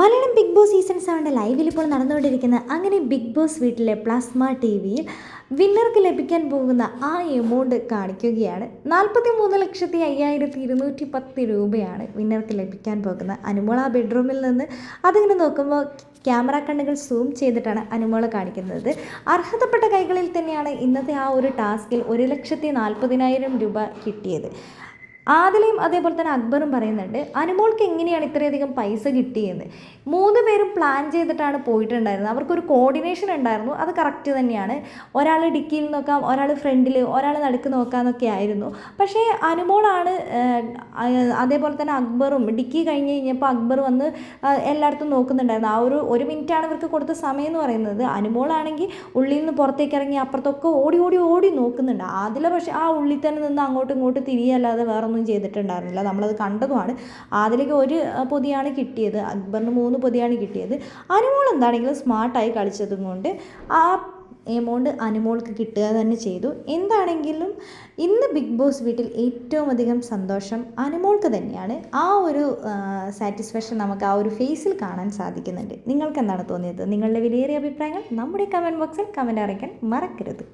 Malayalam big boss season 7 ലൈവിൽ ഇപ്പോൾ നടന്നുകൊണ്ടിരിക്കുന്ന അങ്ങനെ ബിഗ് ബോസ് വീട്ടിലെ പ്ലാസ്മ ടി വിയിൽ വിന്നർക്ക് ലഭിക്കാൻ പോകുന്ന ആ എമൗണ്ട് കാണിക്കുകയാണ്. 43,05,210 രൂപയാണ് വിന്നർക്ക് ലഭിക്കാൻ പോകുന്നത്. അനുമോൾ ആ ബെഡ്റൂമിൽ നിന്ന് അതിങ്ങനെ നോക്കുമ്പോൾ ക്യാമറ കണ്ണുകൾ സൂം ചെയ്തിട്ടാണ് അനുമോളെ കാണിക്കുന്നത്. അർഹതപ്പെട്ട കൈകളിൽ തന്നെയാണ് ഇന്നത്തെ ആ ഒരു ടാസ്കിൽ 1,40,000 രൂപ കിട്ടിയത്. ആദിലയും അതേപോലെ തന്നെ അക്ബറും പറയുന്നുണ്ട് അനുമോൾക്ക് എങ്ങനെയാണ് ഇത്രയധികം പൈസ കിട്ടിയെന്ന്. 3 പേരും പ്ലാൻ ചെയ്തിട്ടാണ് പോയിട്ടുണ്ടായിരുന്നത്. അവർക്കൊരു കോർഡിനേഷൻ ഉണ്ടായിരുന്നു, അത് കറക്റ്റ് തന്നെയാണ്. ഒരാൾ ഡിക്കിയിൽ നോക്കാം, ഒരാൾ ഫ്രണ്ടിൽ, ഒരാൾ നടുക്ക് നോക്കാമെന്നൊക്കെ ആയിരുന്നു. പക്ഷേ അനുമോളാണ് അതേപോലെ തന്നെ അക്ബറും ഡിക്കി കഴിഞ്ഞ് കഴിഞ്ഞപ്പോൾ അക്ബർ വന്ന് എല്ലായിടത്തും നോക്കുന്നുണ്ടായിരുന്നു. ആ ഒരു മിനിറ്റാണ് ഇവർക്ക് കൊടുത്ത സമയം എന്ന് പറയുന്നത്. അനുമോളാണെങ്കിൽ ഉള്ളിൽ നിന്ന് പുറത്തേക്ക് ഇറങ്ങി അപ്പുറത്തൊക്കെ ഓടി ഓടി ഓടി നോക്കുന്നുണ്ട്. ആദില പക്ഷേ ആ ഉള്ളിൽ തന്നെ നിന്ന് അങ്ങോട്ടും ഇങ്ങോട്ടും തിരിയല്ലാതെ വേറെ ഒന്നും ചെയ്തിട്ടുണ്ടായിരുന്നില്ല. നമ്മളത് കണ്ടതുമാണ്. ആദിലേക്ക് 1 പൊതിയാണ് കിട്ടിയത്, അക്ബറിന് 3 പൊതിയാണ് കിട്ടിയത്. അനുമോൾ എന്താണെങ്കിലും സ്മാർട്ടായി കളിച്ചതും കൊണ്ട് ആ എമൗണ്ട് അനുമോൾക്ക് കിട്ടുക തന്നെ ചെയ്തു. എന്താണെങ്കിലും ഇന്ന് ബിഗ് ബോസ് വീട്ടിൽ ഏറ്റവും അധികം സന്തോഷം അനുമോൾക്ക് തന്നെയാണ്. ആ ഒരു സാറ്റിസ്ഫാക്ഷൻ നമുക്ക് ആ ഒരു ഫേസിൽ കാണാൻ സാധിക്കുന്നുണ്ട്. നിങ്ങൾക്ക് എന്താണ് തോന്നിയത്? നിങ്ങളുടെ വിലയേറിയ അഭിപ്രായങ്ങൾ നമ്മുടെ കമൻറ്റ് ബോക്സിൽ കമൻറ്റ് അറിയിക്കാൻ മറക്കരുത്.